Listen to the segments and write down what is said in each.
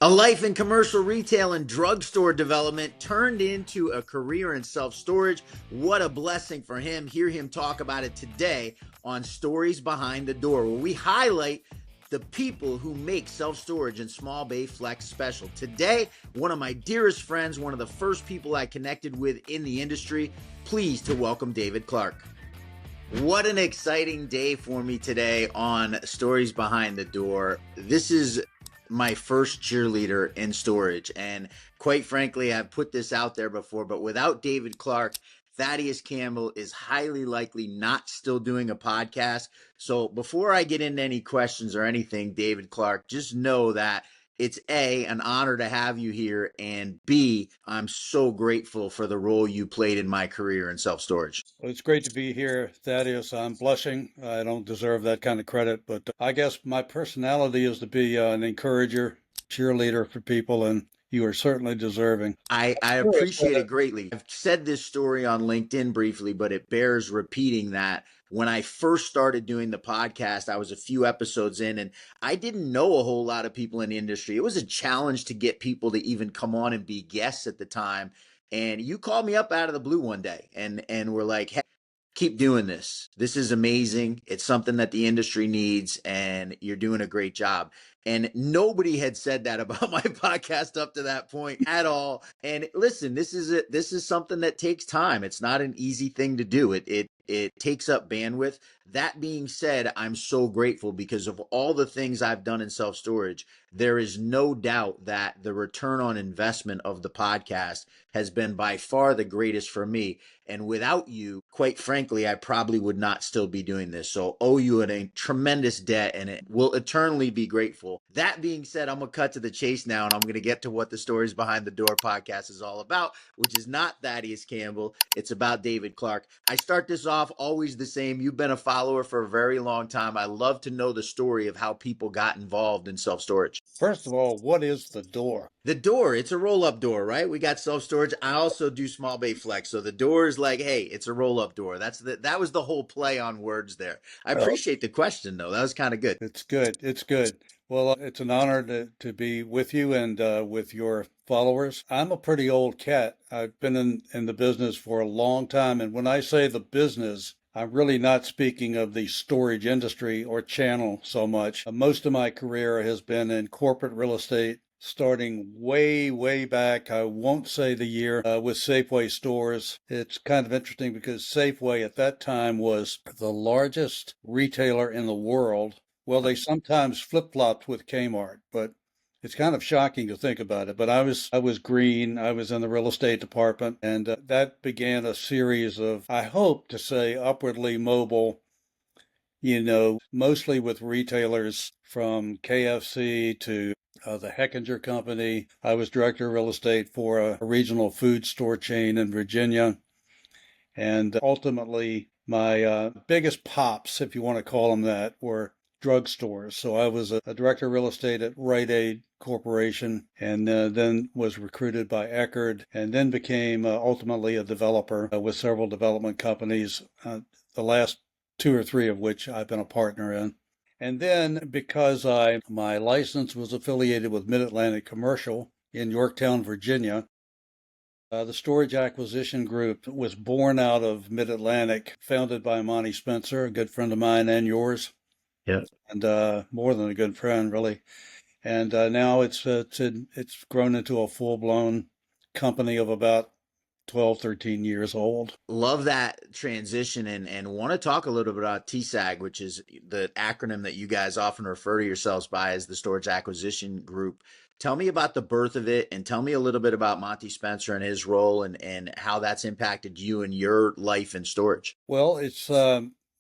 A life in commercial retail and drugstore development turned into a career in self-storage. What a blessing for him. Hear him talk about it today on Stories Behind the Door, where we highlight the people who make self-storage and small bay flex special. Today, one of my dearest friends, one of the first people I connected with in the industry, pleased to welcome David Clarke. What an exciting day for me today on Stories Behind the Door. This is my first cheerleader in storage. And quite frankly, I've put this out there before, but without David Clarke, Thaddeus Campbell is highly likely not still doing a podcast. So before I get into any questions or anything, David Clarke, just know that it's A, an honor to have you here, and B, I'm so grateful for the role you played in my career in self-storage. Well, it's great to be here, Thaddeus. I'm blushing. I don't deserve that kind of credit, but I guess my personality is to be an encourager, cheerleader for people, and you are certainly deserving. I appreciate it greatly. I've said this story on LinkedIn briefly, but it bears repeating that when I first started doing the podcast, I was a few episodes in and I didn't know a whole lot of people in the industry. It was a challenge to get people to even come on and be guests at the time. And you called me up out of the blue one day and were like, hey, keep doing this. This is amazing. It's something that the industry needs, and you're doing a great job. And nobody had said that about my podcast up to that point at all. And listen, this is something that takes time. It's not an easy thing to do. It takes up bandwidth. That being said, I'm so grateful because of all the things I've done in self-storage. There is no doubt that the return on investment of the podcast has been by far the greatest for me. And without you, quite frankly, I probably would not still be doing this. So owe you a tremendous debt and it will eternally be grateful. That being said, I'm going to cut to the chase now and I'm going to get to what the Stories Behind the Door podcast is all about, which is not Thaddeus Campbell. It's about David Clarke. I start this off always the same. You've been a follower for a very long time. I love to know the story of how people got involved in self-storage. First of all, what is the door? The door, it's a roll-up door, right? We got self-storage. I also do small bay flex. So the door is like, hey, it's a roll-up door. That was the whole play on words there. I appreciate the question though. That was kind of good. It's good. It's good. Well, it's an honor to be with you and with your followers. I'm a pretty old cat. I've been in the business for a long time. And when I say the business, I'm really not speaking of the storage industry or channel so much. Most of my career has been in corporate real estate, starting way, way back. I won't say the year with Safeway stores. It's kind of interesting because Safeway at that time was the largest retailer in the world. Well, they sometimes flip-flopped with Kmart, but it's kind of shocking to think about it. But I was green. I was in the real estate department, and that began a series of, I hope to say, upwardly mobile, mostly with retailers from KFC to the Heckinger Company. I was director of real estate for a regional food store chain in Virginia. And ultimately, my biggest pops, if you want to call them that, were drugstores. So I was a director of real estate at Rite Aid Corporation and then was recruited by Eckerd and then became ultimately a developer with several development companies, the last two or three of which I've been a partner in. And then because my license was affiliated with Mid-Atlantic Commercial in Yorktown, Virginia, the Storage Acquisition Group was born out of Mid-Atlantic, founded by Monty Spencer, a good friend of mine and yours. Yeah. And more than a good friend, really. And now it's grown into a full-blown company of about 12, 13 years old. Love that transition and want to talk a little bit about TSAG, which is the acronym that you guys often refer to yourselves by as the Storage Acquisition Group. Tell me about the birth of it and tell me a little bit about Monty Spencer and his role and how that's impacted you and your life in storage. Well, it's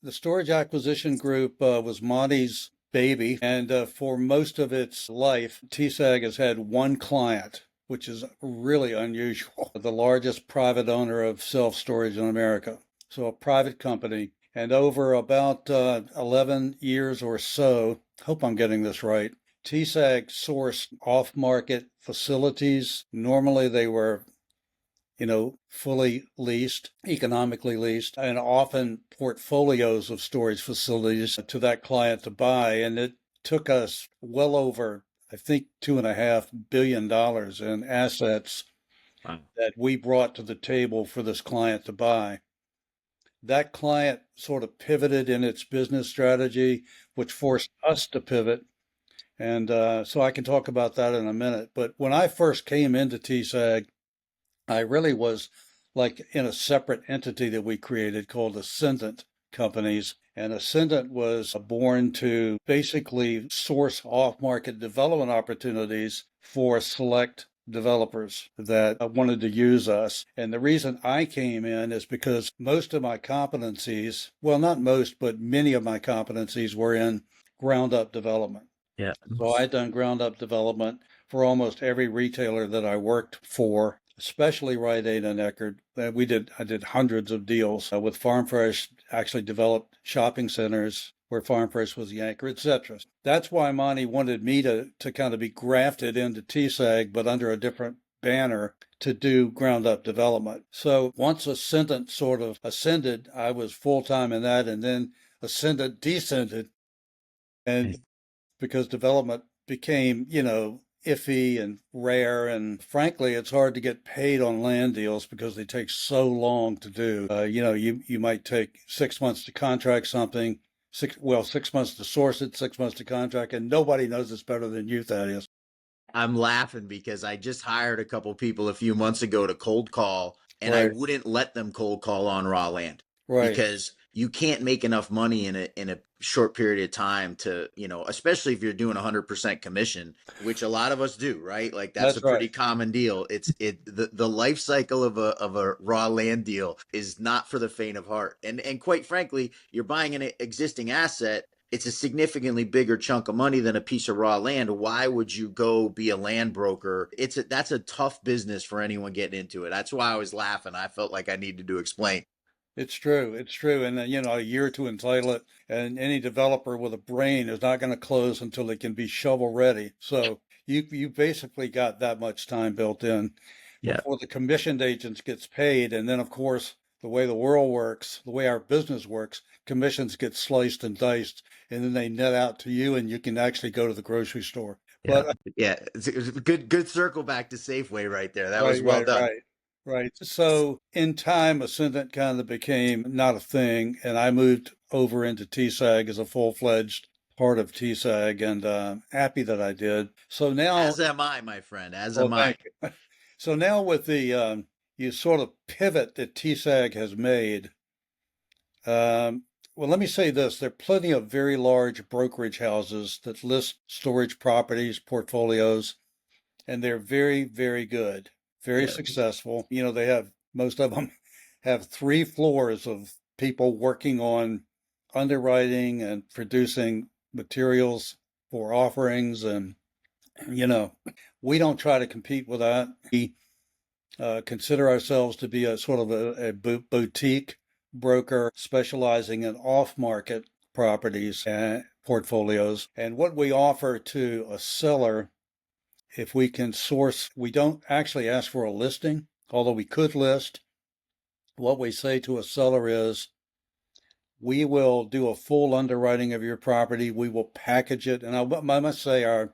the Storage Acquisition Group was Monty's baby, and for most of its life, TSAG has had one client, which is really unusual, the largest private owner of self-storage in America. So a private company. And over about 11 years or so, hope I'm getting this right, TSAG sourced off-market facilities. Normally they were fully leased, economically leased, and often portfolios of storage facilities to that client to buy. And it took us well over I think, $2.5 billion in assets Wow. that we brought to the table for this client to buy. That client sort of pivoted in its business strategy, which forced us to pivot. And so I can talk about that in a minute. But when I first came into TSAG, I really was like in a separate entity that we created called Ascendant Companies. And Ascendant was born to basically source off-market development opportunities for select developers that wanted to use us. And the reason I came in is because most of my competencies, well, not most, but many of my competencies were in ground up development. Yeah. So I'd done ground up development for almost every retailer that I worked for, especially Rite Aid and Eckerd. I did hundreds of deals with Farm Fresh, actually developed shopping centers where Farm Fresh was the anchor, etc. That's why Monty wanted me to kind of be grafted into TSAG, but under a different banner to do ground up development. So once Ascendant sort of ascended, I was full time in that, and then Ascendant descended. And because development became, iffy and rare. And frankly, it's hard to get paid on land deals because they take so long to do. You might take 6 months to contract something, 6 months to source it, 6 months to contract, and nobody knows this better than you, Thaddeus. I'm laughing because I just hired a couple people a few months ago to cold call, and I Right, wouldn't let them cold call on raw land right. because you can't make enough money in a short period of time to, especially if you're doing 100% commission, which a lot of us do, right? Like that's a That's pretty right. common deal. The life cycle of a raw land deal is not for the faint of heart. And quite frankly, you're buying an existing asset. It's a significantly bigger chunk of money than a piece of raw land. Why would you go be a land broker? That's a tough business for anyone getting into it. That's why I was laughing. I felt like I needed to explain. It's true. It's true. And a year to entitle it, and any developer with a brain is not going to close until they can be shovel ready. So you basically got that much time built in Yeah. before the commissioned agents gets paid. And then, of course, the way the world works, the way our business works, commissions get sliced and diced, and then they net out to you, and you can actually go to the grocery store. Yeah. But Yeah. It's a good circle back to Safeway right there. That was right, well right, done. right, right. So in time, Ascendant kind of became not a thing, and I moved over into TSAG as a full-fledged part of TSAG, and happy that I did. So now, As am I, my friend. As well, am I. thank you. So now with the you sort of pivot that TSAG has made, um, well, let me say this: there are plenty of very large brokerage houses that list storage properties, portfolios, and they're very, very good, very Yeah. successful. They have most of them have 3 floors of people working on underwriting and producing materials for offerings. And, you know, we don't try to compete with that. We consider ourselves to be a sort of a boutique broker specializing in off market properties and portfolios. And what we offer to a seller, if we can source, we don't actually ask for a listing, although we could list. What we say to a seller is, we will do a full underwriting of your property. We will package it. And I must say, our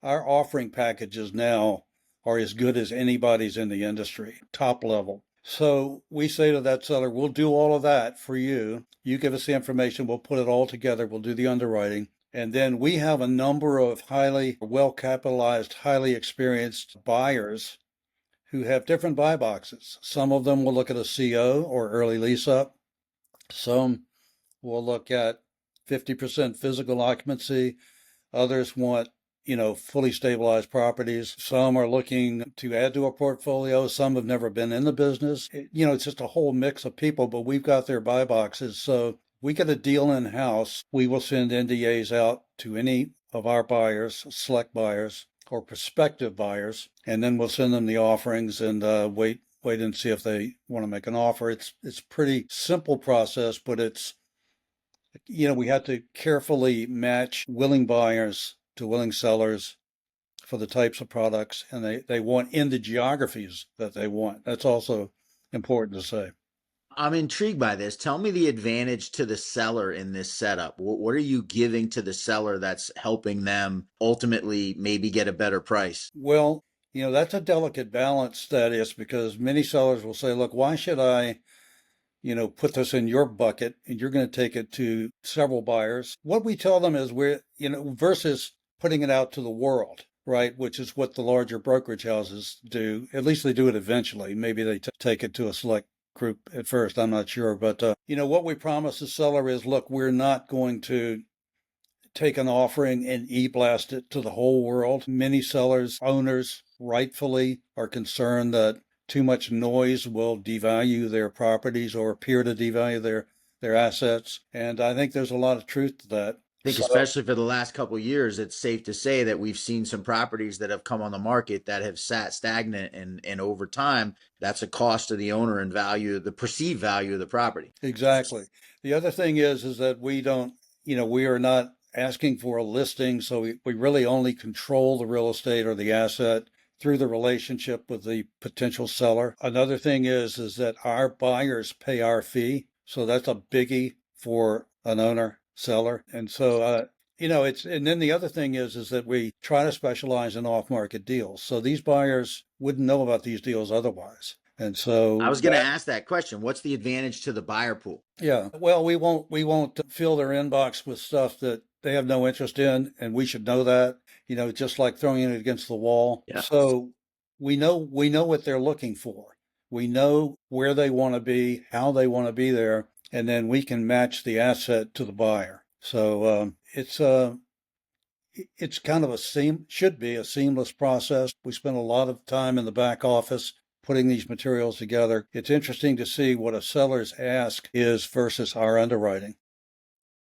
offering packages now are as good as anybody's in the industry, top level. So we say to that seller, we'll do all of that for you. You give us the information, we'll put it all together, we'll do the underwriting. And then we have a number of highly well capitalized, highly experienced buyers who have different buy boxes. Some of them will look at a CO or early lease up. Some will look at 50% physical occupancy. Others want, fully stabilized properties. Some are looking to add to a portfolio. Some have never been in the business. It's just a whole mix of people, but we've got their buy boxes. So we get a deal in house. We will send NDAs out to any of our buyers, select buyers or prospective buyers, and then we'll send them the offerings and wait and see if they want to make an offer. It's pretty simple process, but we have to carefully match willing buyers to willing sellers for the types of products, and they want in the geographies that they want. That's also important to say. I'm intrigued by this. Tell me the advantage to the seller in this setup. What are you giving to the seller that's helping them ultimately maybe get a better price? Well, that's a delicate balance, that is, because many sellers will say, look, why should I, put this in your bucket and you're going to take it to several buyers? What we tell them is versus putting it out to the world, right? Which is what the larger brokerage houses do. At least they do it eventually. Maybe they take it to a select group at first. I'm not sure. But, what we promise the seller is, look, we're not going to take an offering and e-blast it to the whole world. Many sellers, owners, rightfully are concerned that too much noise will devalue their properties or appear to devalue their assets. And I think there's a lot of truth to that. I think So especially for the last couple of years, it's safe to say that we've seen some properties that have come on the market that have sat stagnant, and over time, that's a cost to the owner and value, the perceived value of the property. exactly. The other thing is that we don't, we are not asking for a listing, so we really only control the real estate or the asset through the relationship with the potential seller. Another thing is that our buyers pay our fee, so that's a biggie for an owner seller. And so it's and then the other thing is that we try to specialize in off-market deals. So these buyers wouldn't know about these deals otherwise. And I so was going to ask that question. What's the advantage to the buyer pool? yeah. Well, we won't fill their inbox with stuff that they have no interest in, and we should know that, just like throwing it against the wall. Yeah. So we know what they're looking for. We know where they want to be, how they want to be there, and then we can match the asset to the buyer. So it's kind of should be a seamless process. We spend a lot of time in the back office putting these materials together. It's interesting to see what a seller's ask is versus our underwriting.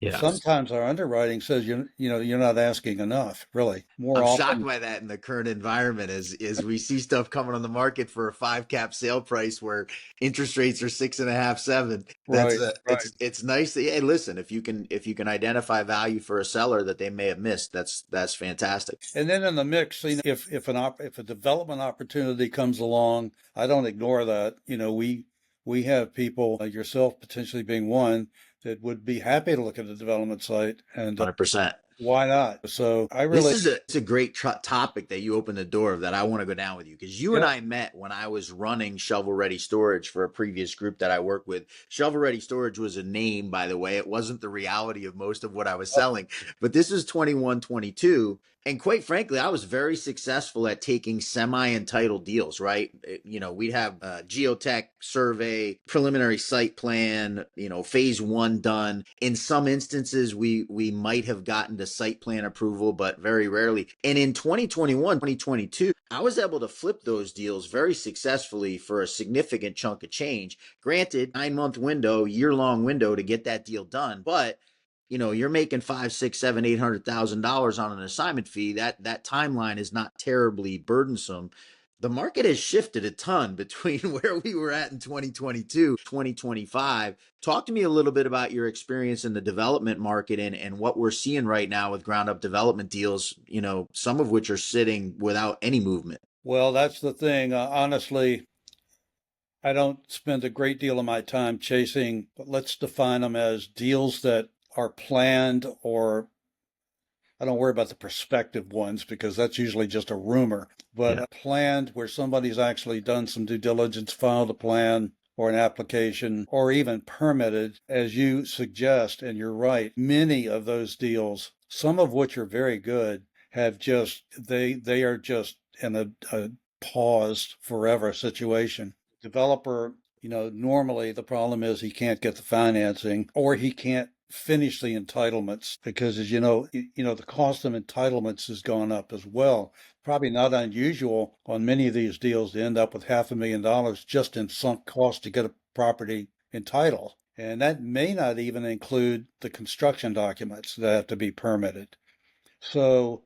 Yeah. Sometimes our underwriting says you're not asking enough, really. More I'm shocked often, by that in the current environment as we see stuff coming on the market for a 5 cap sale price where interest rates are 6.5, 7. That's right, right. it's nice that, hey, listen, if you can identify value for a seller that they may have missed, that's fantastic. And then in the mix, if a development opportunity comes along, I don't ignore that. We have people, yourself potentially being one, that would be happy to look at a development site, and 100%. why not? So I This really, is it's a great topic that you opened the door of that I want to go down with you, because you and yeah, I met when I was running Shovel Ready Storage for a previous group that I worked with. Shovel Ready Storage was a name, by the way. It wasn't the reality of most of what I was selling, but this is 21, 22. And quite frankly, I was very successful at taking semi-entitled deals, right? We'd have a geotech survey, preliminary site plan, phase one done. In some instances, we might have gotten to site plan approval, but very rarely. And in 2021, 2022, I was able to flip those deals very successfully for a significant chunk of change. Granted, 9 month window, year-long window to get that deal done, but you're making five, six, seven, $800,000 on an assignment fee. That timeline is not terribly burdensome. The market has shifted a ton between where we were at in 2022, 2025. Talk to me a little bit about your experience in the development market, and what we're seeing right now with ground up development deals, some of which are sitting without any movement. well, that's the thing. Honestly, I don't spend a great deal of my time chasing, but let's define them as deals that are planned, or I don't worry about the prospective ones because that's usually just a rumor, but Yeah. a planned where somebody's actually done some due diligence, filed a plan or an application, or even permitted, as you suggest. And you're right, many of those deals, some of which are very good, have just, they are just in a paused forever situation. Developer, normally the problem is he can't get the financing, or he can't finish the entitlements because, as the cost of entitlements has gone up as well. Probably not unusual on many of these deals to end up with $500,000 just in sunk cost to get a property entitled. And that may not even include the construction documents that have to be permitted. So,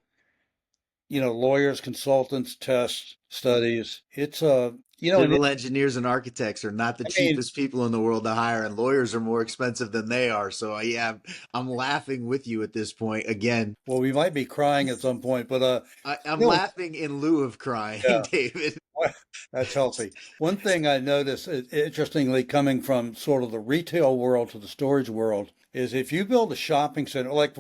lawyers, consultants, tests, studies, it's and Civil engineers and architects are not the I mean, cheapest people in the world to hire, and lawyers are more expensive than they are. So yeah, I'm laughing with you at this point. Again, well, we might be crying at some point, but I'm you know, laughing in lieu of crying, yeah. David. That's healthy. One thing I notice, interestingly, coming from sort of the retail world to the storage world, is if you build a shopping center, like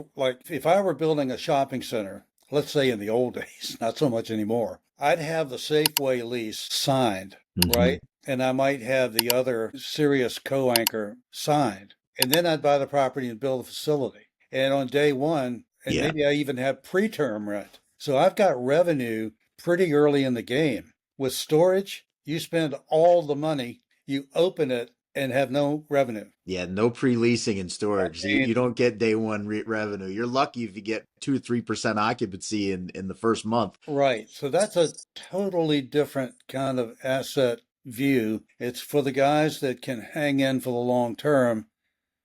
if I were building a shopping center, let's say in the old days, not so much anymore, I'd have the Safeway lease signed, Hmm. right? And I might have the other Sirius co-anchor signed. And then I'd buy the property and build a facility. And on day one, and Yeah. maybe I even have pre-term rent. So I've got revenue pretty early in the game. With storage, you spend all the money, you open it and have no revenue. Yeah, no pre-leasing and I storage. You mean, don't get day one revenue. You're lucky if you get 2 or 3% occupancy in the first month. right. So that's a totally different kind of asset view. It's for the guys that can hang in for the long term,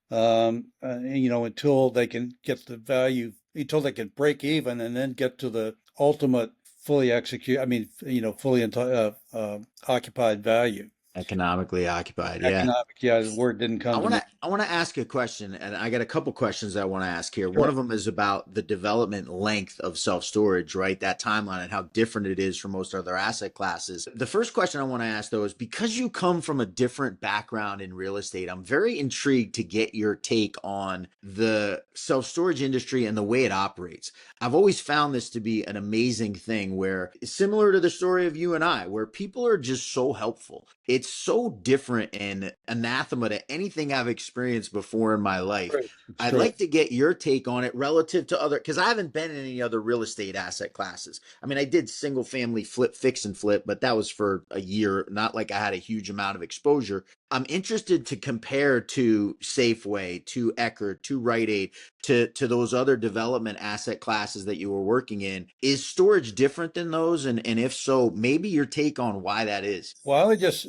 until they can get the value, until they can break even and then get to the ultimate fully execute, fully occupied value. Economically occupied. Yeah. Economic, yeah, the word didn't I come to want me. to I want to ask a question, and I got a couple questions I want to ask here. One Sure. of them is about the development length of self storage, right? That timeline and how different it is from most other asset classes. The first question I want to ask though is because you come from a different background in real estate, I'm very intrigued to get your take on the self storage industry and the way it operates. I've always found this to be an amazing thing where similar to the story of you and I, where people are just so helpful. It's so different and anathema to anything I've experienced before in my life. Right. It's I'd true. like to get your take on it relative to other, because I haven't been in any other real estate asset classes. I mean, I did single family flip, fix and flip, but that was for a year, not like I had a huge amount of exposure. I'm interested to compare to Safeway, to Eckerd, to Rite Aid, to those other development asset classes that you were working in. Is storage different than those? And if so, maybe your take on why that is. Well, I would just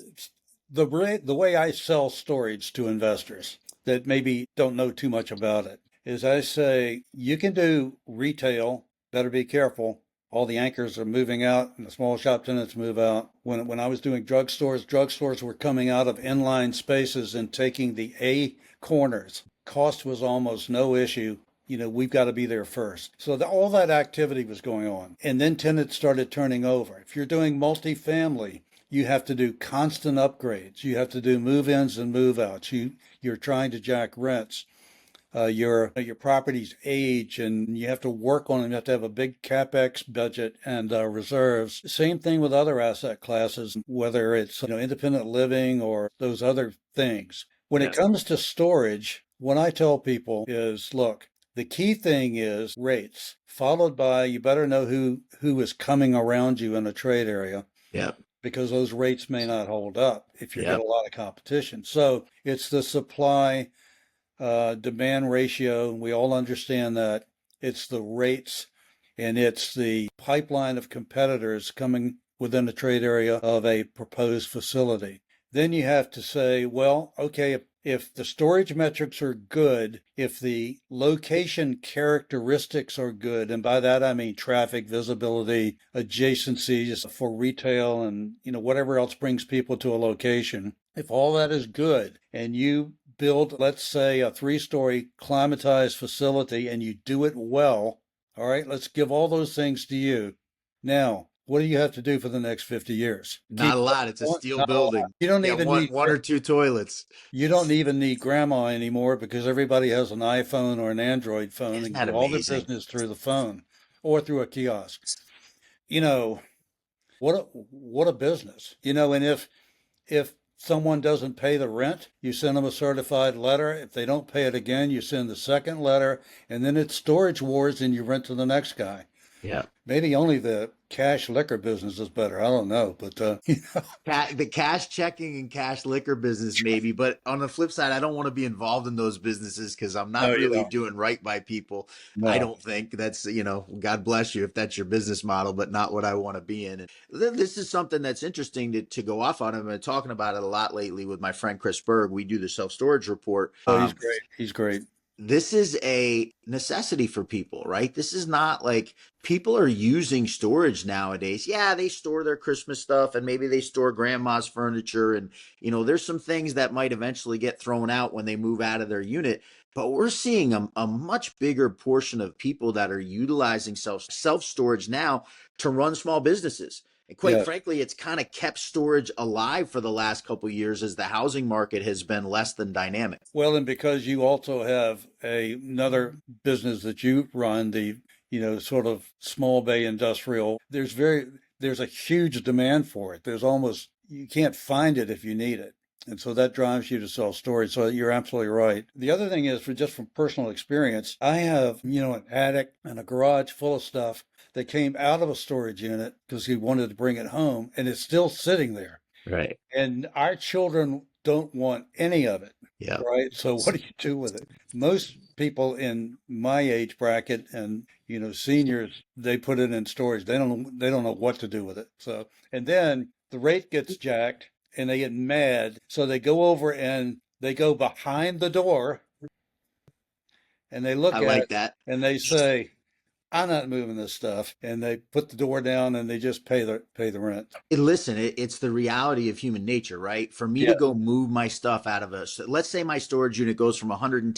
the way I sell storage to investors that maybe don't know too much about it is I say you can do retail, better be careful. All the anchors are moving out and the small shop tenants move out. When I was doing drugstores were coming out of inline spaces and taking the A corners. Cost was almost no issue. We've got to be there first. So all that activity was going on. And then tenants started turning over. If you're doing multifamily, you have to do constant upgrades. You have to do move-ins and move-outs. You're trying to jack rents. Your properties age, and you have to work on them. You have to have a big capex budget and reserves. Same thing with other asset classes, whether it's independent living or those other things. When it Yeah. comes to storage, what I tell people is, look, the key thing is rates, followed by you better know who is coming around you in a trade area Yep. because those rates may not hold up if you get a Yep. lot of competition. So it's the supply demand ratio. We all understand that. It's the rates and it's the pipeline of competitors coming within the trade area of a proposed facility. Then you have to say, well, okay, if the storage metrics are good, if the location characteristics are good, and by that I mean traffic, visibility, adjacencies for retail, and whatever else brings people to a location, if all that is good and you build, let's say, a 3-story climatized facility and you do it well, all right, let's give all those things to you. Now, what do you have to do for the next 50 years? Not Keep a lot. It's a going? steel Not a lot. building. You don't Yeah, even one need one or two toilets. you don't even need grandma anymore because everybody has an iPhone or an Android phone Isn't and that do all their amazing? business through the phone or through a kiosk. You know, what a business. And if someone doesn't pay the rent, you send them a certified letter. If they don't pay it again, you send the second letter, and then it's storage wars and you rent to the next guy. Yeah. Maybe only the cash liquor business is better. I don't know, but The cash checking and cash liquor business, maybe. But on the flip side, I don't want to be involved in those businesses because I'm no, not you really don't. doing right by people. I No. don't think that's, God bless you if that's your business model, but not what I want to be in. And this is something that's interesting to go off on. I've been talking about it a lot lately with my friend Chris Berg. We do the self storage report. Oh, he's great. He's great. This is a necessity for people, right? This is not like people are using storage nowadays. Yeah, they store their Christmas stuff and maybe they store grandma's furniture. And, there's some things that might eventually get thrown out when they move out of their unit. But we're seeing a much bigger portion of people that are utilizing self storage now to run small businesses. And quite Yeah. frankly, it's kind of kept storage alive for the last couple of years as the housing market has been less than dynamic. Well, and because you also have another business that you run, the, sort of small bay industrial, there's a huge demand for it. There's almost, you can't find it if you need it. And so that drives you to self storage. So you're absolutely right. The other thing is, for just from personal experience, I have, an attic and a garage full of stuff that came out of a storage unit because he wanted to bring it home, and it's still sitting there. Right. And our children don't want any of it, Yeah. right? So what do you do with it? Most people in my age bracket and seniors, they put it in storage. They don't know what to do with it. So, and then the rate gets jacked and they get mad. So they go over and they go behind the door and they I look at like it that. and they say, I'm not moving this stuff. And they put the door down and they just pay the rent. Listen, it's the reality of human nature, right? For me to Yeah, go move my stuff out of let's say my storage unit goes from $110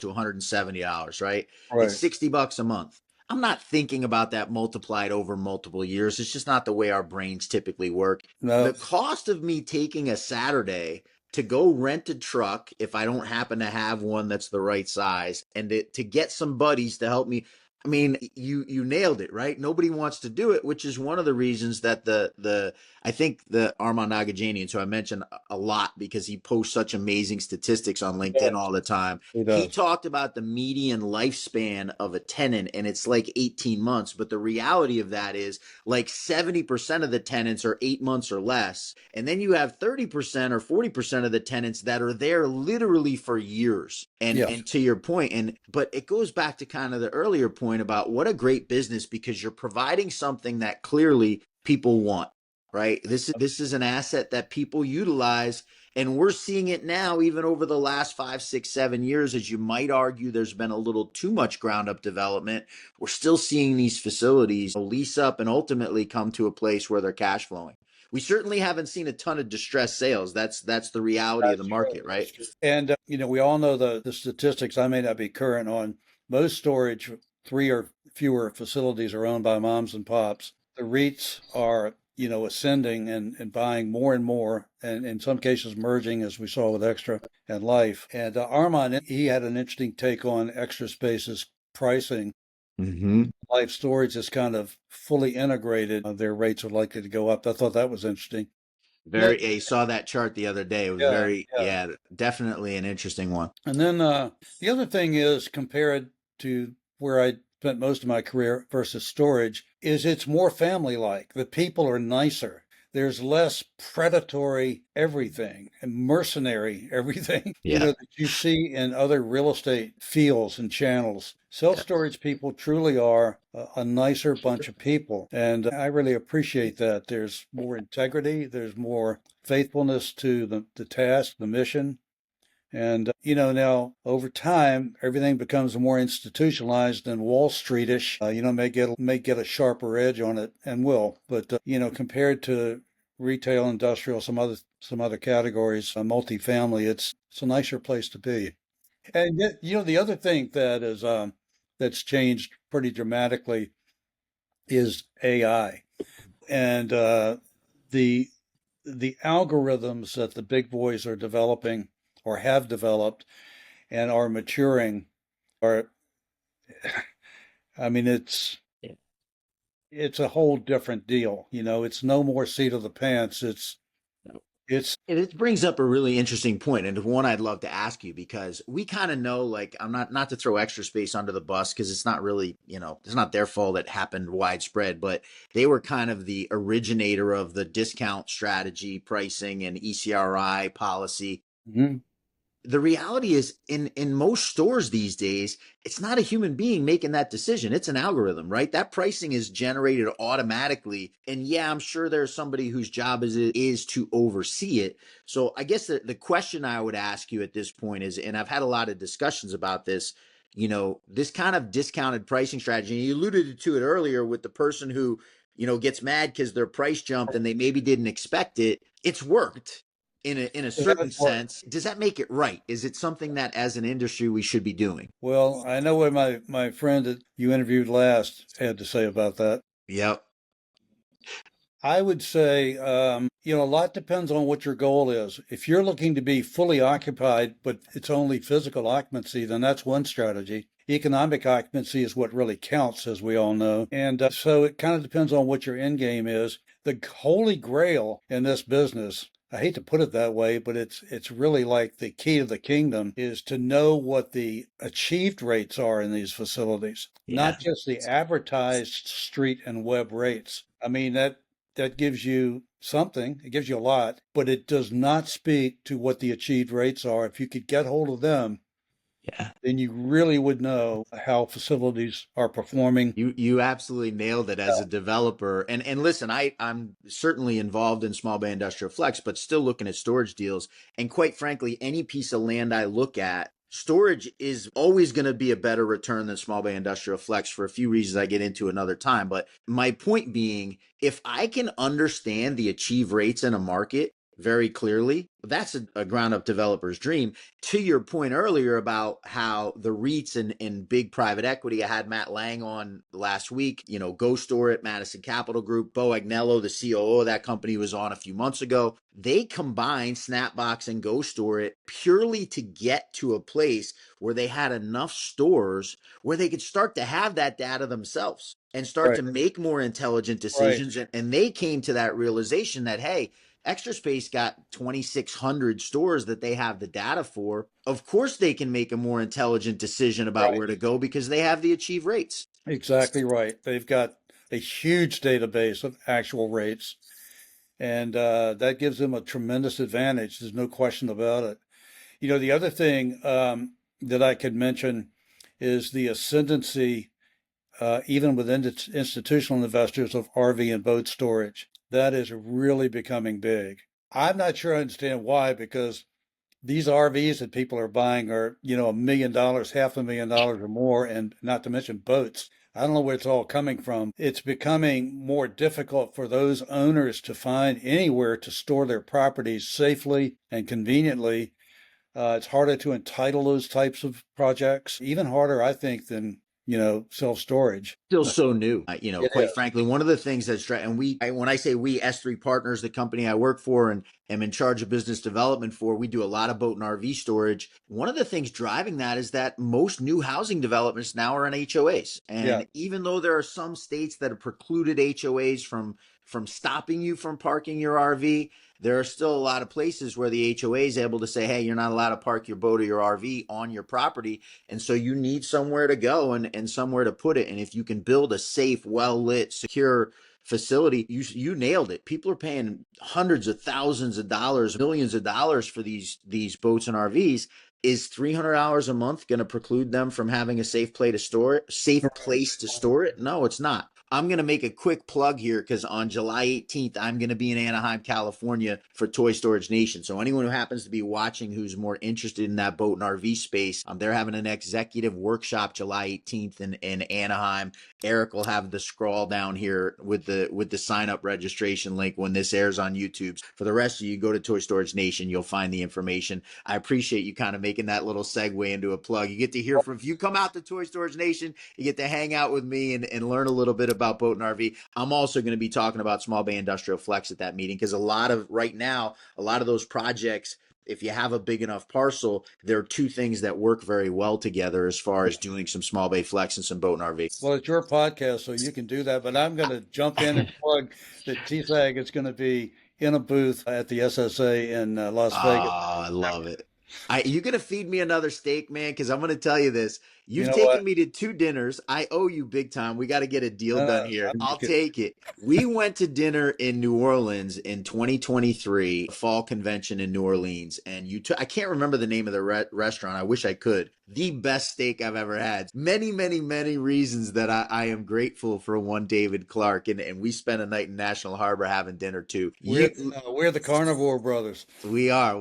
to $170, right? It's right. $60 a month. I'm not thinking about that multiplied over multiple years. It's just not the way our brains typically work. The No, cost of me taking a Saturday to go rent a truck, if I don't happen to have one that's the right size, and to get some buddies to help me. I mean, you nailed it, right? Nobody wants to do it, which is one of the reasons that the I think the Armand Nagajanian, so I mentioned a lot because he posts such amazing statistics on LinkedIn all the time. he He does. talked about the median lifespan of a tenant, and it's like 18 months. But the reality of that is like 70% of the tenants are 8 months or less. And then you have 30% or 40% of the tenants that are there literally for years. And Yeah. and to your point, but it goes back to kind of the earlier point about what a great business, because you're providing something that clearly people want, right? This is an asset that people utilize, and we're seeing it now even over the last 5, 6, 7 years. As you might argue, there's been a little too much ground up development. We're still seeing these facilities lease up and ultimately come to a place where they're cash flowing. We certainly haven't seen a ton of distressed sales. That's the reality of the That's true. market, right? And we all know the statistics. I may not be current on most storage. Three or fewer facilities are owned by moms and pops. The REITs are ascending and buying more and more, and in some cases merging, as we saw with Extra and Life. And Armand, he had an interesting take on Extra Space's pricing. Mm-hmm. Life Storage is kind of fully integrated. Their rates are likely to go up. I thought that was interesting. But Very. I saw that chart the other day. It was yeah, very, yeah. yeah, definitely an interesting one. And then the other thing is, compared to where I spent most of my career versus storage, is it's more family like. The people are nicer. There's less predatory everything and mercenary everything, Yeah. that you see in other real estate fields and channels. Self Yeah. storage people truly are a nicer bunch of people. And I really appreciate that. There's more integrity, there's more faithfulness to the task, the mission. And, now over time, everything becomes more institutionalized and Wall Streetish. May get a sharper edge on it, and will. But, compared to retail, industrial, some other categories, multifamily, it's a nicer place to be. And yet, the other thing that's changed pretty dramatically is AI, and the the algorithms that the big boys are developing or have developed and are maturing are, I mean, it's a whole different deal. It's no more seat of the pants. It's And it brings up a really interesting point, and one I'd love to ask you, because we kind of know, like, I'm not to throw Extra Space under the bus, because it's not really, it's not their fault it happened widespread, but they were kind of the originator of the discount strategy, pricing, and ECRI policy. Mhm. The reality is, in most stores these days, it's not a human being making that decision. It's an algorithm, right? That pricing is generated automatically. And yeah, I'm sure there's somebody whose job is to oversee it. So I guess the question I would ask you at this point is, and I've had a lot of discussions about this, this kind of discounted pricing strategy, and you alluded to it earlier with the person who, gets mad because their price jumped and they maybe didn't expect it. It's worked in a It certain has worked. sense. Does that make it right? Is it something that as an industry we should be doing? Well, I know what my friend that you interviewed last had to say about that. Yep. I would say, a lot depends on what your goal is. If you're looking to be fully occupied, but it's only physical occupancy, then that's one strategy. Economic occupancy is what really counts, as we all know. And so it kind of depends on what your end game is. The holy grail in this business, I hate to put it that way, but it's really like the key to the kingdom is to know what the achieved rates are in these facilities, Yeah. not just the advertised street and web rates. I mean, that gives you something, it gives you a lot, but it does not speak to what the achieved rates are. If you could get hold of them, Yeah. then you really would know how facilities are performing. You absolutely nailed it as Yeah. a developer. And listen, I'm certainly involved in small bay industrial flex, but still looking at storage deals. And quite frankly, any piece of land I look at, storage is always going to be a better return than small bay industrial flex for a few reasons I get into another time. But my point being, if I can understand the achieve rates in a market very clearly, that's a ground up developer's dream. To your point earlier about how the REITs and big private equity, I had Matt Lang on last week, Go Store at Madison Capital Group, Bo Agnello, the COO of that company, was on a few months ago. They combined Snapbox and Go Store it purely to get to a place where they had enough stores where they could start to have that data themselves and start Right, to make more intelligent right, decisions. And they came to that realization that, hey, Extra Space got 2,600 stores that they have the data for. Of course, they can make a more intelligent decision about right. where to go because they have the achieve rates. Exactly right. They've got a huge database of actual rates, and that gives them a tremendous advantage. There's no question about it. The other thing that I could mention is the ascendancy, even within institutional investors, of RV and boat storage. That is really becoming big. I'm not sure I understand why, because these RVs that people are buying are, $1 million, $500,000 or more, and not to mention boats. I don't know where it's all coming from. It's becoming more difficult for those owners to find anywhere to store their properties safely and conveniently. It's harder to entitle those types of projects, even harder, I think, than, self-storage. Still so new. It Quite is. frankly, one of the things and when I say we, S3 Partners, the company I work for and am in charge of business development for, we do a lot of boat and RV storage. One of the things driving that is that most new housing developments now are in HOAs. Yeah, And even though there are some states that have precluded HOAs from stopping you from parking your RV, there are still a lot of places where the HOA is able to say, hey, you're not allowed to park your boat or your RV on your property. And so you need somewhere to go and somewhere to put it. And if you can build a safe, well lit, secure facility, you nailed it. People are paying hundreds of thousands of dollars, millions of dollars for these boats and RVs. Is $300 a month going to preclude them from having a safe place to store it? Safe place to store it? No, it's not. I'm going to make a quick plug here because on July 18th, I'm going to be in Anaheim, California for Toy Storage Nation. So anyone who happens to be watching who's more interested in that boat and RV space, they're having an executive workshop July 18th in Anaheim. Eric will have the scroll down here with the sign up registration link when this airs on YouTube. For the rest of you, go to Toy Storage Nation. You'll find the information. I appreciate you kind of making that little segue into a plug. You get to hear from, if you come out to Toy Storage Nation, you get to hang out with me and learn a little bit about boat and RV. I'm also going to be talking about small bay industrial flex at that meeting because right now, a lot of those projects, if you have a big enough parcel, there are two things that work very well together as far as doing some small bay flex and some boat and RV. well, it's your podcast, so you can do that. But I'm going to jump in and plug that TSAG is going to be in a booth at the SSA in Las Vegas. Ah, I love it. You gonna feed me another steak, man? Because I'm gonna tell you this. You You've know what? taken me to two dinners. I owe you big time. We got to get a deal done here. I'm I'll just kidding. take it. We went to dinner in New Orleans in 2023, fall convention in New Orleans, and I can't remember the name of the restaurant. I wish I could. The best steak I've ever had. Many, many, many reasons that I am grateful for one David Clarke, and we spent a night in National Harbor having dinner too. We're the Carnivore Brothers. We are.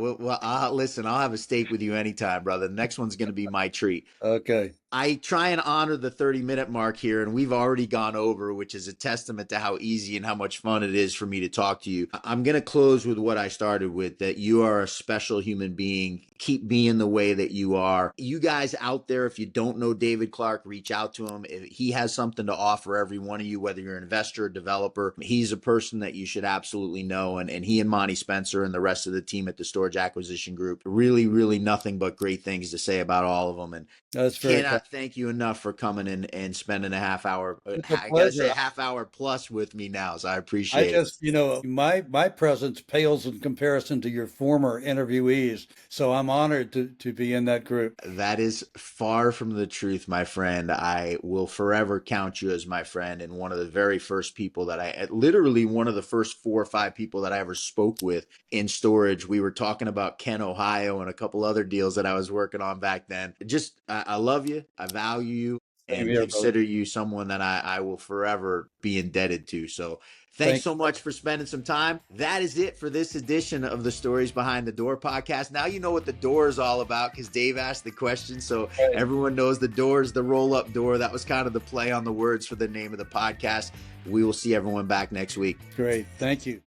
Listen, I'll have a steak with you anytime, brother. The next one's going to be my treat. Okay. I try and honor the 30-minute mark here, and we've already gone over, which is a testament to how easy and how much fun it is for me to talk to you. I'm going to close with what I started with, that you are a special human being. Keep being the way that you are. You guys out there, if you don't know David Clarke, reach out to him. If he has something to offer every one of you, whether you're an investor or developer. He's a person that you should absolutely know. And he and Monty Spencer and the rest of the team at the Storage Acquisition Group, really, really nothing but great things to say about all of them. And That's very kind. cannot thank you enough for coming in and spending a half hour. It's a I gotta say pleasure. a half hour plus with me now, so I I appreciate it. just, my presence pales in comparison to your former interviewees. So I'm honored to be in that group. That is far from the truth, my friend. I will forever count you as my friend, and one of the very first people that literally one of the first 4 or 5 people that I ever spoke with in storage. We were talking about Ken, Ohio, and a couple other deals that I was working on back then. Just, I love you. I value you Same and here, brother. consider you someone that I will forever be indebted to. So thanks Thank so much for spending some time. That is it for this edition of the Stories Behind the Door podcast. Now you know what the door is all about because Dave asked the question. So you. Right. everyone knows the door is the roll-up door. That was kind of the play on the words for the name of the podcast. We will see everyone back next week. Great. Thank you.